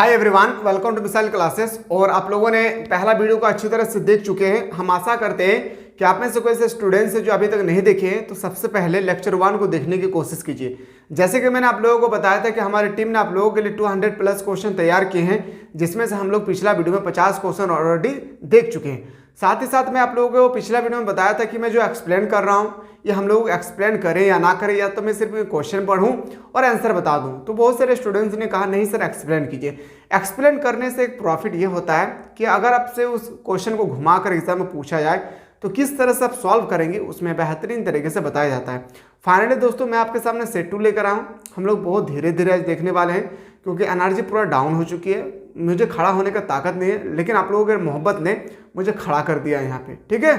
Hi everyone, welcome to missile classes. और आप लोगों ने पहला वीडियो को अच्छी तरह से देख चुके हैं। हम आशा करते हैं कि आप में से कोई ऐसे स्टूडेंट्स हैं जो अभी तक नहीं देखे हैं, तो सबसे पहले लेक्चर 1 को देखने की कोशिश कीजिए। जैसे कि मैंने आप लोगों को बताया था कि हमारी टीम ने आप लोगों के लिए 200 प्लस क्वेश्चन तैयार किए हैं, जिसमें से हम लोग पिछला वीडियो में 50 क्वेश्चन ऑलरेडी देख चुके हैं। साथ ही साथ मैं आप लोगों को पिछला वीडियो में बताया था कि मैं जो एक्सप्लेन कर रहा हूँ ये हम लोग एक्सप्लेन करें या ना करें, या तो मैं सिर्फ क्वेश्चन पढ़ूं और आंसर बता दूं। तो बहुत सारे स्टूडेंट्स ने कहा नहीं सर एक्सप्लेन कीजिए। एक्सप्लेन करने से एक प्रॉफिट ये होता है कि अगर आपसे उस क्वेश्चन को घुमा कर एग्जाम में पूछा जाए तो किस तरह से आप सॉल्व करेंगे उसमें बेहतरीन तरीके से बताया जाता है। फाइनली दोस्तों, मैं आपके सामने सेट 2 लेकर आया हूँ। हम लोग बहुत धीरे धीरे आज देखने वाले हैं क्योंकि एनर्जी पूरा डाउन हो चुकी है। मुझे खड़ा होने का ताकत नहीं है, लेकिन आप लोगों के मोहब्बत ने मुझे खड़ा कर दिया यहाँ पे। ठीक है,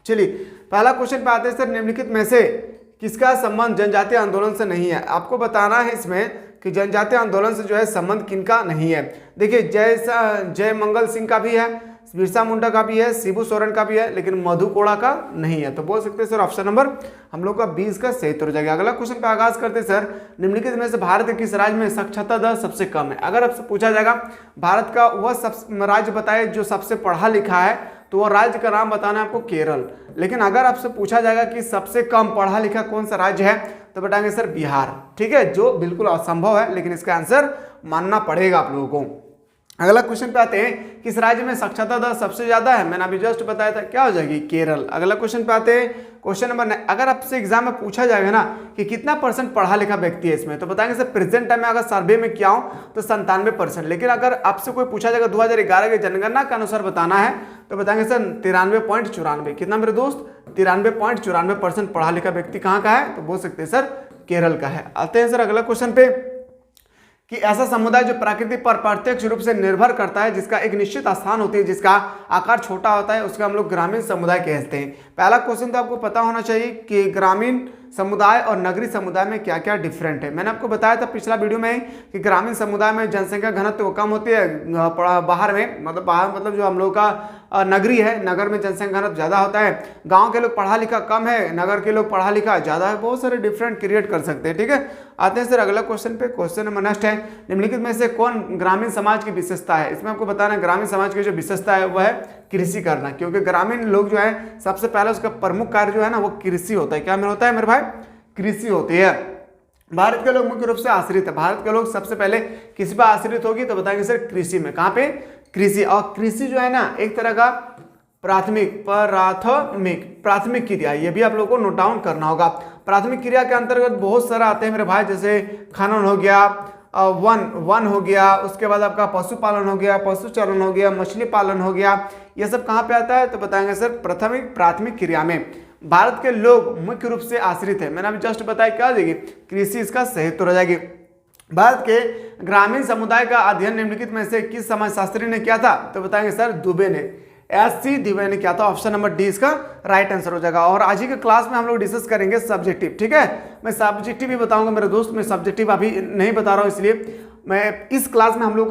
चलिए पहला क्वेश्चन पे आते हैं। सर निम्नलिखित में से किसका संबंध जनजातीय आंदोलन से नहीं है? आपको बताना है इसमें कि जनजातीय आंदोलन से जो है संबंध किनका नहीं है। देखिए जय मंगल सिंह का भी है, बिरसा मुंडा का भी है, शिबू सोरेन का भी है, लेकिन मधु कोड़ा का नहीं है। तो बोल सकते हैं सर ऑप्शन नंबर हम लोग का 20 का सही उत्तर हो जाएगा। अगला क्वेश्चन पे आगाज करते हैं। सर निम्नलिखित में से भारत के किस राज्य में साक्षरता दर सबसे कम है? अगर आपसे पूछा जाएगा भारत का वह राज्य बताए जो सबसे पढ़ा लिखा है, तो वह राज्य का नाम बताना है आपको केरल। लेकिन अगर आपसे पूछा जाएगा कि सबसे कम पढ़ा लिखा कौन सा राज्य है, तो बताएंगे सर बिहार। ठीक है, जो बिल्कुल असंभव है, लेकिन इसका आंसर मानना पड़ेगा आप लोगों को। अगला क्वेश्चन पे आते हैं, किस राज्य में साक्षरता दर सबसे ज्यादा है? मैंने अभी जस्ट बताया था, क्या हो जाएगी? केरल। अगला क्वेश्चन पे आते हैं, क्वेश्चन नंबर 9। अगर आपसे एग्जाम में पूछा जाएगा ना कि कितना % पढ़ा लिखा व्यक्ति है इसमें, तो बताएंगे सर प्रेजेंट टाइम में अगर सर्वे में किया हो तो 97%। लेकिन अगर आपसे कोई पूछा जाएगा 2011 की जनगणना के अनुसार बताना है, तो बताएंगे सर 93.94। कितना मेरे दोस्त? 93.94% पढ़ा लिखा व्यक्ति कहाँ का है? तो बोल सकते हैं सर केरल का है। आते हैं सर अगला क्वेश्चन पे, कि ऐसा समुदाय जो प्रकृति पर प्रत्यक्ष रूप से निर्भर करता है, जिसका एक निश्चित स्थान होती है, जिसका आकार छोटा होता है, उसका हम लोग ग्रामीण समुदाय कहते हैं। पहला क्वेश्चन तो आपको पता होना चाहिए कि ग्रामीण समुदाय और नगरीय समुदाय में क्या क्या डिफरेंट है। मैंने आपको बताया था पिछला वीडियो में कि ग्रामीण समुदाय में जनसंख्या घनत्व कम होती है, बाहर में मतलब जो हम लोग का नगरी है, नगर में जनसंख्या घनत्व ज़्यादा होता है। गांव के लोग पढ़ा लिखा कम है, नगर के लोग पढ़ा लिखा ज़्यादा है। बहुत सारे डिफरेंट क्रिएट कर सकते हैं। ठीक है, आते हैं सर अगला क्वेश्चन पे। क्वेश्चन नंबर नेक्स्ट है, निम्नलिखित में से कौन ग्रामीण समाज की विशेषता है? इसमें आपको बताना है ग्रामीण समाज की जो विशेषता है वह है कृषि करना, क्योंकि ग्रामीण लोग जो है सबसे पहले उसका प्रमुख कार्य जो है ना वो कृषि होता है। क्या होता है मेरे भाई? कृषि होती है। भारत के लोग मुख्य रूप से आश्रित है। भारत के लोग सबसे पहले किस पर आश्रित होगी? तो बताएंगे सर कृषि में। कहाँ पे? कृषि। और कृषि जो है ना एक तरह का प्राथमिक क्रिया, ये भी आप लोगों को नोट डाउन करना होगा। प्राथमिक क्रिया के अंतर्गत बहुत सारा आते हैं मेरे भाई, जैसे खनन हो गया, वन हो गया, उसके बाद आपका पशुपालन हो गया, पशुचालन हो गया, मछली पालन हो गया। ये सब कहाँ पे आता है? तो बताएंगे सर प्राथमिक क्रिया में। भारत के लोग मुख्य रूप से आश्रित है, मैंने अभी जस्ट बताया, क्या हो जाएगी? कृषि इसका सही उत्तर हो जाएगी। भारत के ग्रामीण समुदाय का अध्ययन निम्नलिखित में से किस समाजशास्त्री ने किया था? तो बताएंगे सर दुबे ने, SC दुबे ने किया था। ऑप्शन नंबर डी इसका राइट आंसर हो जाएगा। और आज ही के क्लास में हम लोग डिस्कस करेंगे सब्जेक्टिव। ठीक है, मैं सब्जेक्टिव भी बताऊंगा मेरे दोस्त, मैं सब्जेक्टिव अभी नहीं बता रहा हूँ, इसलिए मैं इस क्लास में हम लोग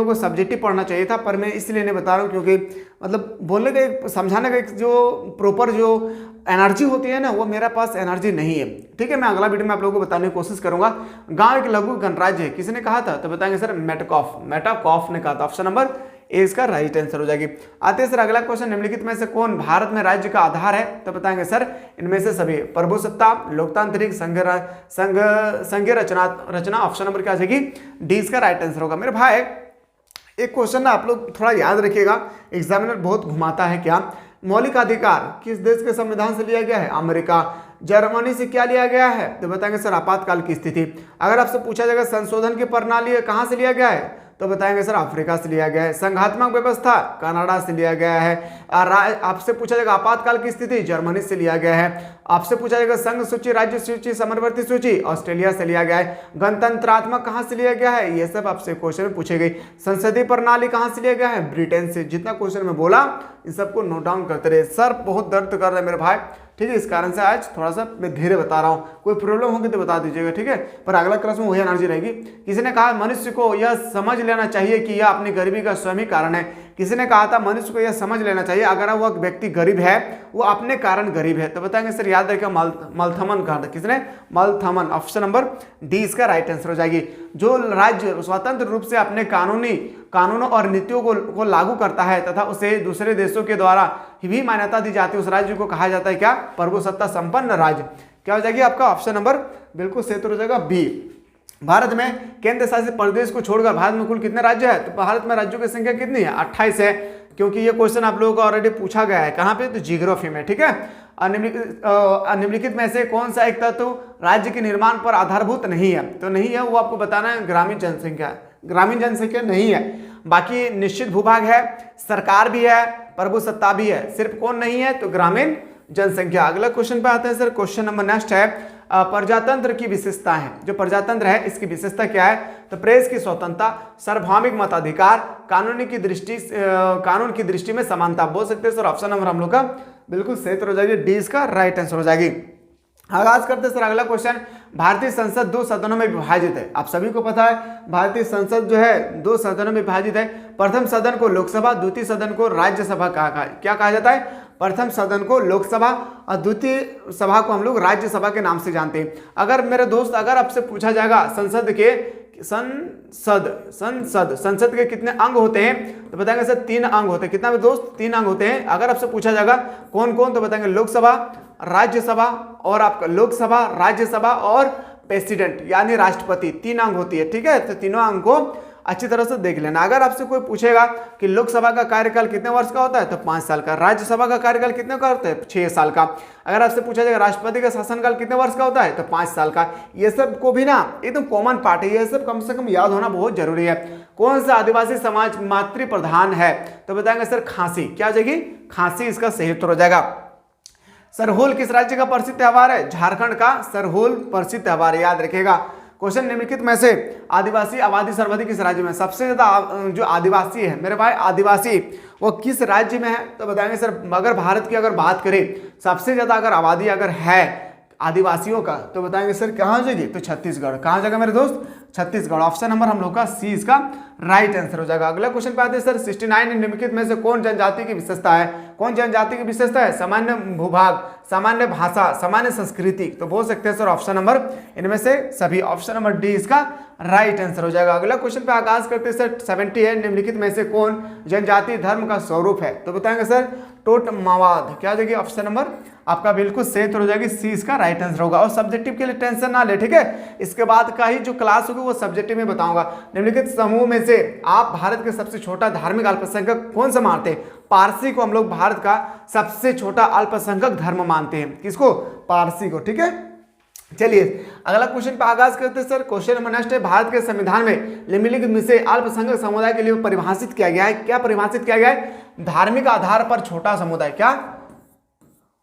को सब्जेक्टिव पढ़ना चाहिए था, पर मैं इसलिए नहीं बता रहा हूँ क्योंकि मतलब बोलने का एक समझाने का एक जो प्रॉपर जो एनर्जी होती है ना, वो मेरे पास एनर्जी नहीं है। ठीक है, मैं अगला वीडियो में आप लोगों को बताने की कोशिश करूंगा। गांव एक लघु गणराज्य है, किसने कहा था? तो बताएंगे सर मेटाकॉफ ने कहा था। ऑप्शन नंबर ए इसका राइट आंसर हो जाएगी। आते हैं सर अगला क्वेश्चन, निम्नलिखित में से कौन भारत में राज्य का आधार है? तो बताएंगे सर इनमें से सभी। प्रभुसत्ता, लोकतांत्रिक, संघीय रचना। ऑप्शन नंबर क्या आ जाएगी? डी इसका राइट आंसर होगा। मेरे भाई एक क्वेश्चन ना आप लोग थोड़ा याद रखिएगा, एग्जामिनर बहुत घुमाता है। क्या मौलिक अधिकार किस देश के संविधान से लिया गया है? अमेरिका। जर्मनी से क्या लिया गया है? तो बताएंगे सर आपातकाल की स्थिति। अगर आपसे पूछा जाएगा संशोधन की प्रणाली कहाँ से लिया गया है? तो बताएंगे सर अफ्रीका से लिया गया है। संघात्मक व्यवस्था कनाडा से लिया गया है। आपसे पूछा जाएगा आपातकाल की स्थिति, जर्मनी से लिया गया है। आपसे पूछा जाएगा संघ सूची, राज्य सूची, समवर्ती सूची, ऑस्ट्रेलिया से लिया गया है। गणतंत्रात्मक कहाँ से लिया गया है? ये सब आपसे क्वेश्चन में पूछे गई। संसदीय प्रणाली कहाँ से लिया गया है? ब्रिटेन से। जितना क्वेश्चन में बोला इन सबको नोट डाउन करते रहे। सर बहुत दर्द कर रहा है मेरे भाई, ठीक है, इस कारण से आज थोड़ा सा मैं धीरे बता रहा हूँ। कोई प्रॉब्लम होगी तो बता दीजिएगा, ठीक है, पर अगला क्लास में वही एनर्जी रहेगी। किसी ने कहा मनुष्य को यह समझ लेना चाहिए कि यह अपनी गरीबी का स्वयं ही कारण है, किसी ने कहा था मनुष्य को यह समझ लेना चाहिए अगर वह व्यक्ति गरीब है वो अपने कारण गरीब है। तो बताएंगे सर, याद रखिए मलथमन कहा था, किसने? मलथमन। ऑप्शन नंबर डी इसका राइट आंसर हो जाएगी। जो राज्य स्वतंत्र रूप से अपने कानूनों और नीतियों को लागू करता है तथा उसे दूसरे देशों के द्वारा भी मान्यता दी जाती है, उस राज्य को कहा जाता है क्या? प्रभुसत्ता संपन्न राज्य। क्या हो जाएगी आपका ऑप्शन नंबर बिल्कुल सही उत्तर हो जाएगा बी। भारत में केंद्र शासित प्रदेश को छोड़कर भारत में कुल कितने राज्य है? तो भारत में राज्यों की संख्या कितनी है? 28 है, क्योंकि ये क्वेश्चन आप लोगों को ऑलरेडी पूछा गया है। कहाँ पे? तो जियोग्राफी में। ठीक है। निम्नलिखित में से कौन सा एक तत्व राज्य के निर्माण पर आधारभूत नहीं है? तो नहीं है, वो आपको बताना है ग्रामीण जनसंख्या। ग्रामीण जनसंख्या नहीं है, बाकी निश्चित भूभाग है, सरकार भी है, प्रभुसत्ता भी है, सिर्फ कौन नहीं है? तो ग्रामीण जनसंख्या। अगला क्वेश्चन पे आते हैं सर। क्वेश्चन नंबर नेक्स्ट है प्रजातंत्र की विशेषता है। जो प्रजातंत्र है इसकी विशेषता क्या है? तो प्रेस की स्वतंत्रता, सार्वभौमिक मताधिकार, कानून की दृष्टि में समानता। बोल सकते हैं सर ऑप्शन नंबर हम लोग का बिल्कुल सही उत्तर हो जाएगी, डी इसका राइट आंसर हो जाएगी। आगाज करते हैं सर अगला क्वेश्चन। भारतीय संसद 2 सदनों में विभाजित है। आप सभी को पता है भारतीय संसद जो है 2 सदनों में विभाजित है। प्रथम सदन को लोकसभा, द्वितीय सदन को राज्यसभा क्या कहा जाता है? प्रथम सदन को लोकसभा और द्वितीय सभा को हम लोग राज्यसभा के नाम से जानते हैं। अगर मेरे दोस्त अगर आपसे पूछा जाएगा संसद के कितने अंग होते हैं, तो बताएंगे सर 3 अंग होते हैं। कितना भी दोस्त? 3 अंग होते हैं। अगर आपसे पूछा जाएगा कौन कौन, तो बताएंगे लोकसभा, राज्यसभा और आपका लोकसभा, राज्यसभा और प्रेसिडेंट यानी राष्ट्रपति। 3 अंग होती है। ठीक है, तो तीनों अंग को अच्छी तरह से देख लेना। अगर आपसे कोई पूछेगा कि लोकसभा का कार्यकाल कितने वर्ष का होता है, तो 5 साल का। राज्यसभा का कार्यकाल कितने का होता है? 6 साल का। अगर आपसे पूछा जाएगा राष्ट्रपति का शासनकाल कितने वर्ष का होता है, तो 5 साल का। ये सब को भी ना एकदम कॉमन पार्ट है, ये सब कम से कम याद होना बहुत जरूरी है। कौन सा आदिवासी समाज मातृ प्रधान है? तो बताएंगे सर खांसी। क्या हो जाएगी? खांसी इसका सही उत्तर हो जाएगा। सरहुल किस राज्य का प्रसिद्ध त्योहार है? झारखंड का सरहुल प्रसिद्ध त्योहार है, याद रखिएगा। क्वेश्चन निम्नलिखित में से आदिवासी आबादी सर्वाधिक किस राज्य में? सबसे ज्यादा जो आदिवासी है मेरे भाई, आदिवासी वो किस राज्य में है? तो बताएंगे सर अगर भारत की अगर बात करें सबसे ज्यादा अगर आबादी अगर है आदिवासियों का, तो बताएंगे सर कहाँ जाएगी? तो छत्तीसगढ़। कहाँ जाएगा मेरे दोस्त? छत्तीसगढ़। ऑप्शन नंबर हम लोग का सी इसका राइट आंसर हो जाएगा। अगला क्वेश्चन पे आते हैं सर। 69 निम्नलिखित में से कौन जनजाति की विशेषता है? कौन जनजाति की विशेषता है? सामान्य भूभाग, सामान्य भाषा, सामान्य संस्कृति। तो बोल सकते हैं सर ऑप्शन नंबर इनमें से सभी। ऑप्शन नंबर डी इसका राइट आंसर हो जाएगा। अगला क्वेश्चन पे आगाज करते हैं सर। 70 है निम्नलिखित में से कौन जनजाति धर्म का स्वरूप है? तो बताएंगे सर टोटमावाद। क्या हो जाएगी? ऑप्शन नंबर आपका बिल्कुल सही उत्तर हो जाएगी, सी इसका राइट आंसर होगा। और सब्जेक्टिव के लिए टेंशन ना ले, ठीक है। इसके बाद का ही जो क्लास होगी वो सब्जेक्टिव में बताऊंगा। निम्नलिखित समूह में से आप भारत के सबसे छोटा धार्मिक अल्पसंख्यक कौन सा मानते हैं? पारसी को हम लोग भारत का सबसे छोटा अल्पसंख्यक धर्म मानते हैं। किसको? पारसी को। ठीक है, चलिए अगला क्वेश्चन पे आगाज करते हैं सर। क्वेश्चन नंबर नेक्स्ट है। भारत के संविधान में निम्नलिखित में से अल्पसंख्यक समुदाय के लिए परिभाषित किया गया है। क्या परिभाषित किया गया है? धार्मिक आधार पर छोटा समुदाय। क्या?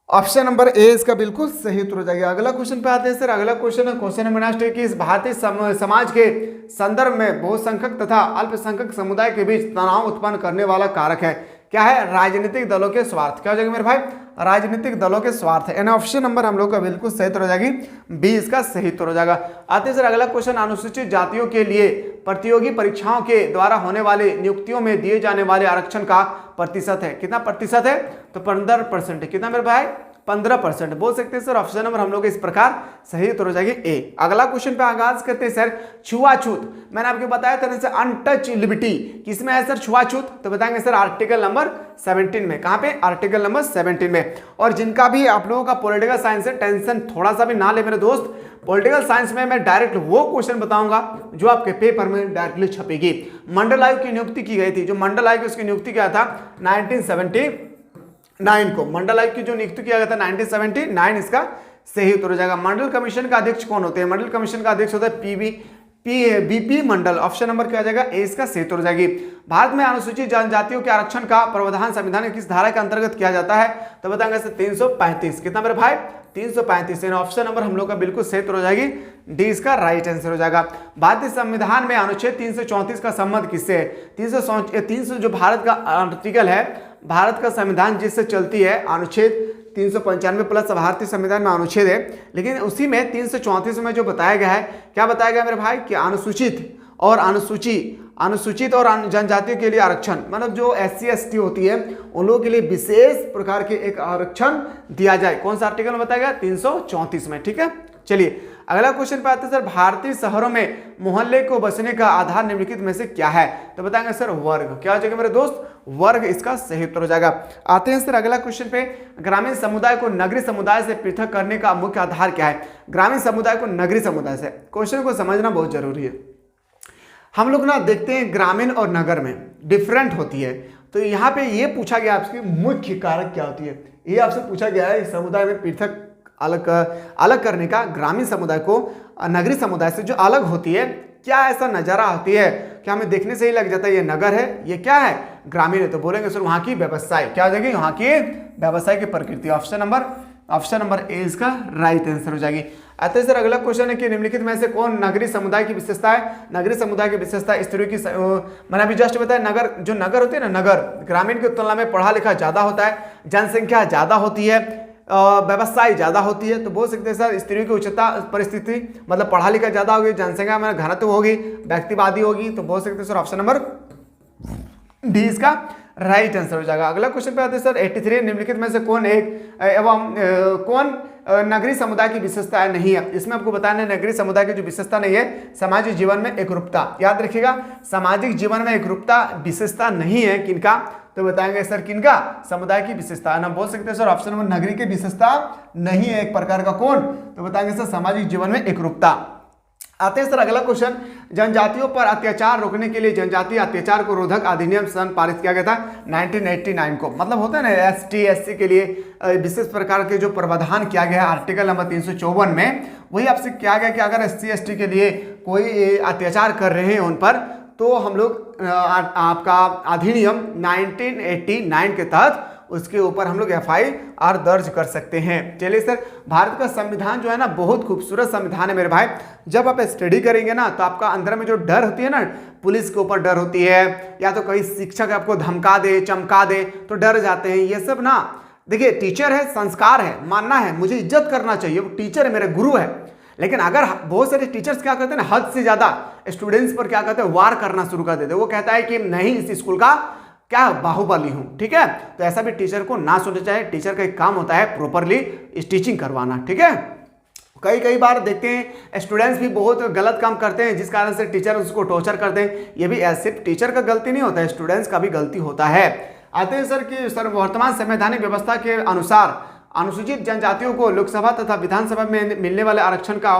ऑप्शन नंबर ए इसका बिल्कुल सही उत्तर हो जाएगा। अगला क्वेश्चन पे आते हैं सर। अगला क्वेश्चन है क्वेश्चन नंबर नेक्स्ट है कि इस भारतीय समाज के संदर्भ में बहुसंख्यक तथा अल्पसंख्यक समुदाय के बीच तनाव उत्पन्न करने वाला कारक है। क्या है? राजनीतिक दलों के स्वार्थ। क्या हो जाएगा मेरे भाई? राजनीतिक दलों के स्वार्थ है। ऑप्शन नंबर हम लोग का बिल्कुल सही उत्तर हो जाएगी, बी इसका सही उत्तर हो जाएगा। आते हैं सर अगला क्वेश्चन। अनुसूचित जातियों के लिए प्रतियोगी परीक्षाओं के द्वारा होने वाले नियुक्तियों में दिए जाने वाले आरक्षण का प्रतिशत है। कितना प्रतिशत है? तो 15% है। कितना मेरे भाई? 15%। बोल सकते हैं सर ऑप्शन नंबर हम लोग इस प्रकार सही उत्तर हो जाएगी ए। अगला क्वेश्चन पे आगाज करते हैं सर। छुआछूत, मैंने आपको बताया था ना अनटचेबिलिटी, किसमें है सर छुआछूत? तो बताएंगे सर आर्टिकल नंबर 17 में। कहां पे? आर्टिकल नंबर 17 में। और जिनका भी आप लोगों का पॉलिटिकल साइंस है, टेंशन थोड़ा सा भी ना ले मेरे दोस्त। पॉलिटिकल साइंस में मैं डायरेक्ट वो क्वेश्चन बताऊंगा जो आपके पेपर में डायरेक्टली छपेगी। मंडल आयोग की नियुक्ति की गई थी। जो मंडल आयोग उसकी नियुक्ति किया था 1979 को। मंडल आयोग की जो नियुक्ति किया गया था 1979, इसका सही उत्तर हो जाएगा। मंडल कमीशन का अध्यक्ष कौन होते हैं? मंडल कमीशन का अध्यक्ष होता है बीपी मंडल। ऑप्शन नंबर क्या हो जाएगा? ए इसका सही उत्तर हो जाएगी। भारत में अनुसूचित जनजातियों के आरक्षण का प्रावधान संविधान के किस धारा के अंतर्गत किया जाता है? तो बताएंगे 335। कितना मेरे भाई? 335। ऑप्शन नंबर हम लोग का बिल्कुल सही उत्तर हो जाएगी, डी इसका राइट आंसर हो जाएगा। भारतीय संविधान में अनुच्छेद 334 का संबंध किससे है? 300 जो भारत का आर्टिकल है, भारत का संविधान जिससे चलती है, अनुच्छेद 395 प्लस भारतीय संविधान में अनुच्छेद है, लेकिन उसी में 334 में जो बताया गया है, क्या बताया गया मेरे भाई? कि अनुसूचित और अनुसूचित और जनजातियों के लिए आरक्षण, मतलब जो SC ST होती है उन लोगों के लिए विशेष प्रकार के एक आरक्षण दिया जाए। कौन सा आर्टिकल में बताया गया? 334 में। ठीक है, चलिए अगला क्वेश्चन पे आते हैं सर, भारतीय शहरों में मोहल्ले को बसने का आधार निम्नलिखित में से क्या है? तो बताएंगे सर वर्ग। क्या हो जाएगा मेरे दोस्त? वर्ग इसका सही उत्तर हो जाएगा। आते हैं सर अगला क्वेश्चन पे, ग्रामीण समुदाय को नगरीय समुदाय से पृथक करने का मुख्य आधार क्या है? ग्रामीण समुदाय को नगरीय समुदाय से, क्वेश्चन को समझना बहुत जरूरी है। हम लोग ना देखते हैं ग्रामीण और नगर में डिफरेंट होती है, तो यहाँ पे ये पूछा गया आपसे मुख्य कारक क्या होती है, ये आपसे पूछा गया है समुदाय में पृथक अलग करने का, ग्रामीण समुदाय को नगरीय समुदाय से जो अलग होती है, क्या ऐसा नजारा होती है? क्या हमें देखने से ही लग जाता है ये नगर है, ये क्या है? ग्रामीण है। तो बोलेंगे सर वहां की व्यवसाय, क्या हो जाएगी? वहां की व्यवसाय की प्रकृति। ऑप्शन नंबर ए इसका राइट आंसर हो जाएगी। आते सर अगला क्वेश्चन है कि निम्नलिखित में से कौन नगरीय समुदाय की विशेषता है? नगरीय समुदाय की विशेषता स्त्रियों की, मैंने अभी जस्ट बताया, नगर जो नगर होती है ना, नगर ग्रामीण की तुलना में पढ़ा लिखा ज्यादा होता है, जनसंख्या ज्यादा होती है, व्यवसाय ज्यादा होती है। तो बोल सकते हैं सर स्त्रियों की उच्चता परिस्थिति, मतलब पढ़ा लिखा ज्यादा होगी, जनसंख्या में घनत्व होगी, व्यक्तिवादी होगी। तो बोल सकते हैं सर ऑप्शन नंबर डी इसका राइट आंसर हो जाएगा। अगला क्वेश्चन पे आते हैं सर 83, निम्नलिखित में से कौन एक एवं कौन नगरीय समुदाय की विशेषता नहीं है? इसमें आपको बताना है नगरीय समुदाय की जो विशेषता नहीं है, सामाजिक जीवन में एकरूपता। याद रखिएगा, सामाजिक जीवन में एकरूपता विशेषता नहीं है किनका? तो बताएंगे सर किनका? समुदाय की विशेषता। ना बोल सकते हैं सर ऑप्शन नंबर नगरीय की विशेषता नहीं है एक प्रकार का, कौन? तो बताएंगे सर सामाजिक जीवन में एकरूपता। आते हैं सर अगला क्वेश्चन, जनजातियों पर अत्याचार रोकने के लिए जनजातीय अत्याचार को रोधक अधिनियम सन पारित किया गया था 1989 को। मतलब होता है ना ST SC के लिए विशेष प्रकार के जो प्रावधान किया गया है आर्टिकल नंबर 354 में, वही आपसे किया गया कि अगर SC ST के लिए कोई अत्याचार कर रहे हैं उन पर, तो हम लोग आपका अधिनियम 1989 के तहत उसके ऊपर हम लोग FIR दर्ज कर सकते हैं। चलिए सर, भारत का संविधान जो है ना बहुत खूबसूरत संविधान है मेरे भाई। जब आप स्टडी करेंगे ना तो आपका अंदर में जो डर होती है ना, पुलिस के ऊपर डर होती है, या तो कहीं शिक्षक आपको धमका दे चमका दे तो डर जाते हैं, ये सब ना, देखिए टीचर है, संस्कार है, मानना है, मुझे इज्जत करना चाहिए, वो टीचर है, मेरे गुरु है। लेकिन अगर बहुत सारे टीचर्स क्या करते हैं ना, हद से ज्यादा स्टूडेंट्स पर क्या करते हैं, वार करना शुरू कर देते हैं। वो कहता है कि नहीं इस स्कूल का क्या बाहुबली हूं, ठीक है? तो ऐसा भी टीचर को ना सोचना चाहिए। टीचर का एक काम होता है प्रॉपरली टीचिंग करवाना, ठीक है? कई बार देखते हैं स्टूडेंट्स भी बहुत गलत काम करते हैं, जिस कारण से टीचर उसको टॉर्चर करते हैं। ये भी सिर्फ टीचर का गलती नहीं होता है, स्टूडेंट्स का भी गलती होता है। आते हैं सर कि सर वर्तमान संवैधानिक व्यवस्था के अनुसार अनुसूचित जनजातियों को लोकसभा तथा विधानसभा में मिलने वाले आरक्षण का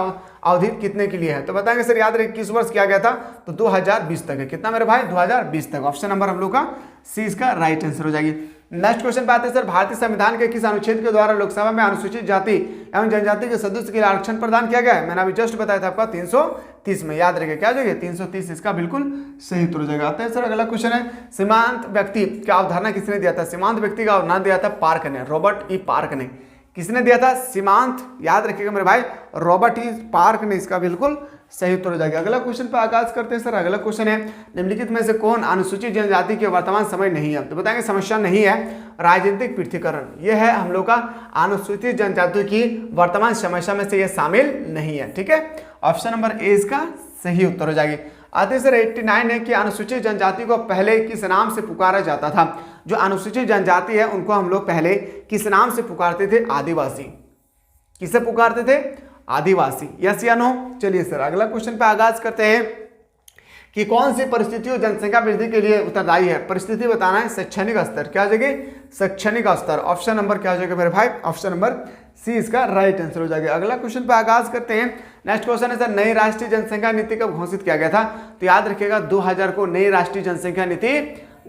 अवधि कितने के लिए है? तो बताएंगे सर, याद रखिए किस वर्ष किया गया था? तो 2020 तक है। कितना मेरे भाई? 2020 तक। ऑप्शन नंबर हम लोग का सी इसका राइट आंसर हो जाएगी। नेक्स्ट क्वेश्चन पे आते हैं सर, भारतीय संविधान के किस अनुच्छेद के द्वारा लोकसभा में अनुसूचित जाति एवं जनजाति के सदस्य के लिए आरक्षण प्रदान किया गया है? मैंने अभी जस्ट बताया था आपका 330 में। याद रखिए क्या हो जाएगा? 330 इसका बिल्कुल सही उत्तर हो जाएगा। आते हैं सर अगला क्वेश्चन है, सीमांत व्यक्ति क्या अवधारणा किसने दिया था? सीमांत व्यक्ति का अवधारणा दिया था पार्क ने, रॉबर्ट ई पार्क ने। किसने दिया था? सीमांत, याद रखिएगा मेरे भाई, रॉबर्ट ई पार्क ने इसका बिल्कुल सही उत्तर हो जाएगा। अगला क्वेश्चन पर आगाज करते हैं सर। अगला क्वेश्चन है, निम्नलिखित में से कौन अनुसूचित जनजाति के वर्तमान समय नहीं है? तो बताएंगे समस्या नहीं है, राजनीतिक पृथकीकरण। यह है हम लोग का अनुसूचित जनजाति की वर्तमान समस्या में से यह शामिल नहीं है, ठीक है? ऑप्शन नंबर ए इसका सही उत्तर हो जाएगी। आते सर 89 है कि अनुसूचित जनजाति को पहले किस नाम से पुकारा जाता था? जो अनुसूचित जनजाति है उनको हम लोग पहले किस नाम से पुकारते थे? आदिवासी। किसे पुकारते थे? आदिवासी। यस या नो? चलिए सर अगला क्वेश्चन पे आगाज करते हैं कि कौन सी परिस्थितियों जनसंख्या वृद्धि के लिए उत्तरदायी है? परिस्थिति बताना है शैक्षणिक स्तर। क्या हो जाएगी? शैक्षणिक स्तर। ऑप्शन नंबर क्या हो जाएगा मेरे भाई? ऑप्शन नंबर सी इसका राइट आंसर हो जाएगा। अगला क्वेश्चन पे आगाज करते हैं। नेक्स्ट क्वेश्चन है सर, नई राष्ट्रीय जनसंख्या नीति कब घोषित किया गया था? तो याद रखिएगा 2000 को नई राष्ट्रीय जनसंख्या नीति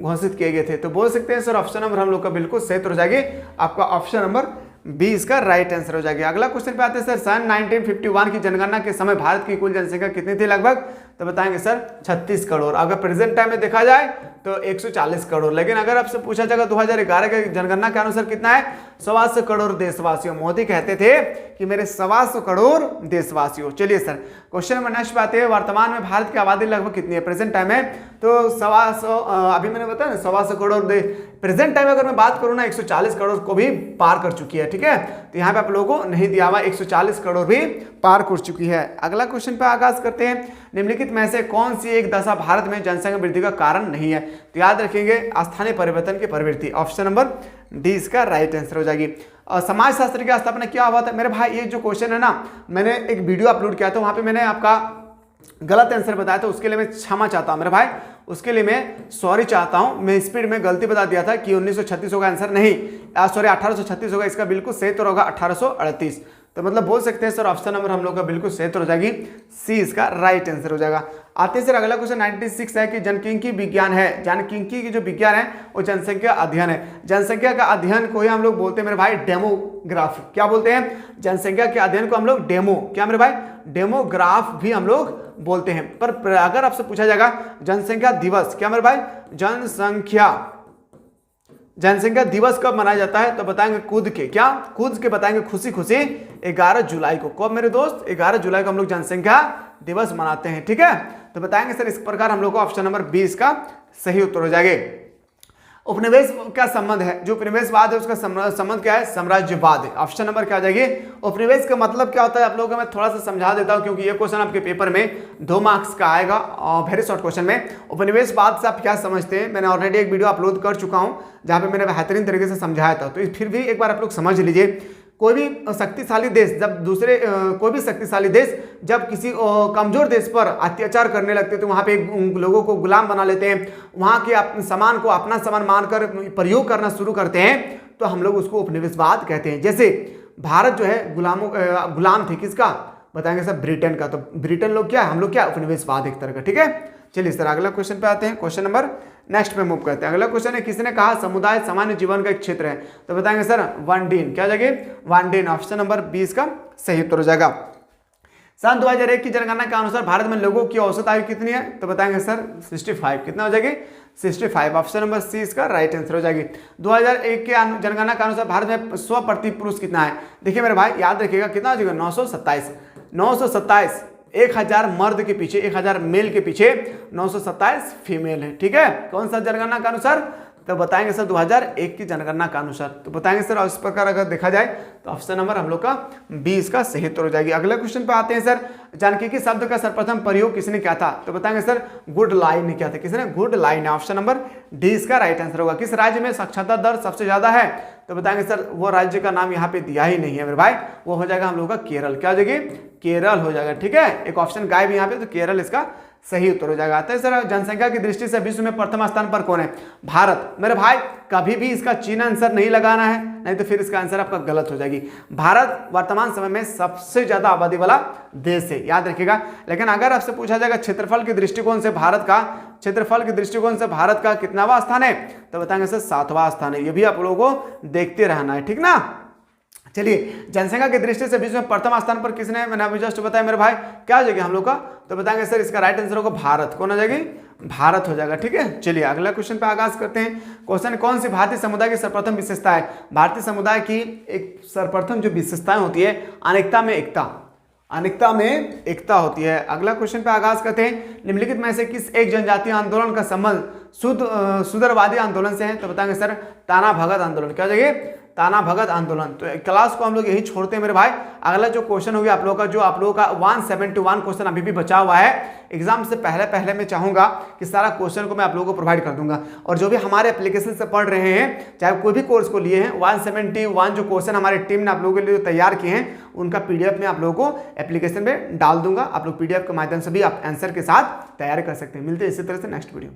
घोषित किए गए थे। तो बोल सकते हैं सर ऑप्शन नंबर हम लोग का बिल्कुल सही हो जाएगी। आपका ऑप्शन नंबर बी इसका राइट आंसर हो जाएगा। अगला क्वेश्चन पे आते हैं सर, सन 1951 की जनगणना के समय भारत की कुल जनसंख्या कितनी थी लगभग? तो बताएंगे सर 36 करोड़। अगर प्रेजेंट टाइम में देखा जाए तो 140 करोड़। लेकिन अगर आपसे पूछा जाएगा 2011 के जनगणना के अनुसार कितना है? 125 करोड़ देशवासियों। मोदी कहते थे कि मेरे 125 करोड़ देशवासियों। चलिए सर क्वेश्चन नंबर नेक्स्ट पे आते हैं, वर्तमान में भारत की आबादी लगभग कितनी है? प्रेजेंट टाइम में तो 125, अभी मैंने बताया ना 125 करोड़। प्रेजेंट टाइम अगर मैं बात करूँ ना 140 करोड़ को भी पार कर चुकी है, ठीक है। तो यहाँ पे आप लोगों को नहीं दिया हुआ, 140 करोड़ भी पार कर चुकी है। अगला क्वेश्चन पे आगाज करते हैं, निम्नलिखित में से कौन सी एक दशा भारत में जनसंख्या वृद्धि का कारण नहीं है? तो याद रखेंगे स्थानीय परिवर्तन की प्रवृत्ति, ऑप्शन नंबर डी इसका राइट आंसर हो जाएगी। समाज शास्त्र की स्थापना क्या हुआ था? मेरे भाई ये जो क्वेश्चन है ना, मैंने एक वीडियो अपलोड किया था, वहां पे मैंने आपका गलत आंसर बताया था, उसके लिए मैं क्षमा चाहता हूं मेरे भाई, उसके लिए मैं सॉरी चाहता हूं। मैं स्पीड में गलती बता दिया था कि 1936 होगा आंसर, नहीं सॉरी 1836 होगा, इसका बिल्कुल सही तो होगा 1838। तो मतलब बोल सकते हैं सर ऑप्शन नंबर हम लोग का बिल्कुल सही तो हो जाएगी, सी इसका राइट आंसर हो जाएगा। आते सर अगला क्वेश्चन 96 है कि जनकिंकी विज्ञान है, जनकिंकी की जो विज्ञान है वो जनसंख्या अध्ययन है। जनसंख्या का अध्ययन को ही हम लोग बोलते हैं मेरे भाई डेमोग्राफ। क्या बोलते हैं? जनसंख्या के अध्ययन को हम लोग क्या मेरे भाई? डेमोग्राफ भी हम लोग बोलते हैं। पर अगर आपसे पूछा जाएगा जनसंख्या दिवस, क्या मेरे भाई? जनसंख्या दिवस कब मनाया जाता है? तो बताएंगे कूद के बताएंगे खुशी 11 जुलाई को। कब मेरे दोस्त? 11 जुलाई को हम लोग जनसंख्या दिवस मनाते हैं, ठीक है। तो बताएंगे सर इस प्रकार हम लोग को ऑप्शन नंबर 20 का सही उत्तर हो जाएगा। उपनिवेश क्या संबंध है? जो उपनिवेशवाद है उसका संबंध क्या है? साम्राज्यवाद है। ऑप्शन नंबर क्या आ जाएगी? उपनिवेश का मतलब क्या होता है आप लोगों को मैं थोड़ा सा समझा देता हूं, क्योंकि ये क्वेश्चन आपके पेपर में 2 मार्क्स का आएगा और वेरी शॉर्ट क्वेश्चन में। उपनिवेशवाद से आप क्या समझते हैं? मैंने ऑलरेडी एक वीडियो अपलोड कर चुका हूं जहां पे मैंने बेहतरीन तरीके से समझाया था, तो फिर भी एक बार आप लोग समझ लीजिए। कोई भी शक्तिशाली देश जब किसी कमजोर देश पर अत्याचार करने लगते तो वहां पे लोगों को गुलाम बना लेते हैं, वहां के सामान को अपना सामान मानकर प्रयोग करना शुरू करते हैं, तो हम लोग उसको उपनिवेशवाद कहते हैं। जैसे भारत जो है गुलाम थे किसका? बताएंगे सर ब्रिटेन का। तो ब्रिटेन लोग क्या है? हम लोग क्या? उपनिवेशवाद एक तरह का, ठीक है। चलिए सर अगला क्वेश्चन पे आते हैं, क्वेश्चन नंबर नेक्स्ट पे मूव करते हैं। अगला क्वेश्चन है, किसने कहा समुदाय सामान्य जीवन का एक क्षेत्र है? तो बताएंगे सर वान डीन। क्या जगह? वान डीन। ऑप्शन नंबर 20 का सही उत्तर हो जाएगा। सन 2001 की जनगणना के अनुसार भारत में लोगों की औसत आयु कितनी है? तो बताएंगे सर 65। कितना हो जाएगी? 65। ऑप्शन नंबर सी इसका राइट आंसर हो जाएगी। 2001 के जनगणना के अनुसार भारत में 100 प्रति पुरुष कितना है? देखिए मेरे भाई याद रखिएगा कितना हो जाएगा? 927। 1000 मर्द के पीछे 1000 मेल के पीछे 927 फीमेल है, ठीक है। कौन सा जनगणना के अनुसार? तो बताएंगे सर 2001 की जनगणना के अनुसार। तो बताएंगे सर इस प्रकार अगर देखा जाए तो ऑप्शन नंबर हम लोग का 20 का सही उत्तर हो जाएगी। अगले क्वेश्चन पे आते हैं सर, जानकीकी शब्द का सर्वप्रथम प्रयोग किसने किया था? तो बताएंगे सर गुड लाइन ने किया था। किसने? Good line. Option number D इसका राइट आंसर होगा। किस राज्य में साक्षरता दर सबसे ज्यादा है? तो बताएंगे सर वो राज्य का नाम यहाँ पे दिया ही नहीं है मेरे भाई, वो हो जाएगा हम लोग का केरल। क्या हो जाएगी? केरल हो जाएगा, ठीक है। एक ऑप्शन गायब यहाँ पे, तो केरल इसका सही उत्तर हो जाएगा। तो सर जनसंख्या की दृष्टि से विश्व में प्रथम स्थान पर कौन है? भारत। मेरे भाई कभी भी इसका चीन आंसर नहीं लगाना है, नहीं तो फिर इसका आंसर आपका गलत हो जाएगी। भारत वर्तमान समय में सबसे ज्यादा आबादी वाला देश है, याद रखिएगा। लेकिन अगर आपसे पूछा जाएगा क्षेत्रफल के दृष्टिकोण से भारत का कितनावा स्थान है? तो बताएंगे सर 7वां स्थान है। ये भी आप लोगों को देखते रहना है, ठीक ना। चलिए जनसंख्या की दृष्टि से विश्व में प्रथम स्थान पर किसने? मैंने अभी जस्ट बताया मेरे भाई, क्या हो जाएगा हम लोग का? तो बताएंगे सर इसका राइट आंसर होगा भारत। कौन हो जाएगी? भारत हो जाएगा, ठीक है। चलिए अगला क्वेश्चन पे आगाज करते हैं। क्वेश्चन, कौन सी भारतीय समुदाय की सर्वप्रथम विशेषता है? भारतीय समुदाय की एक सर्वप्रथम जो विशेषताएं होती है, अनेकता में एकता होती है। अगला क्वेश्चन पे आगाज करते हैं, निम्नलिखित में से किस एक जनजातीय आंदोलन का संबंध सुदरवादी आंदोलन से है? तो बताएंगे सर ताना भगत आंदोलन। क्या जगह? ताना भगत आंदोलन। तो क्लास को हम लोग यही छोड़ते हैं मेरे भाई। अगला जो क्वेश्चन होगा आप लोगों का 171 क्वेश्चन अभी भी बचा हुआ है। एग्जाम से पहले मैं चाहूंगा कि सारा क्वेश्चन को मैं आप लोगों को प्रोवाइड कर दूंगा। और जो भी हमारे एप्लीकेशन से पढ़ रहे हैं, चाहे कोई भी कोर्स को लिए हैं, 171 जो क्वेश्चन हमारे टीम ने आप लोगों के लिए तैयार किए हैं, उनका पीडीएफ में आप लोगों को एप्लीकेशन में डाल दूंगा। आप लोग पीडीएफ के माध्यम से भी आप आंसर के साथ तैयारी कर सकते हैं। मिलते हैं इसी तरह से नेक्स्ट वीडियो।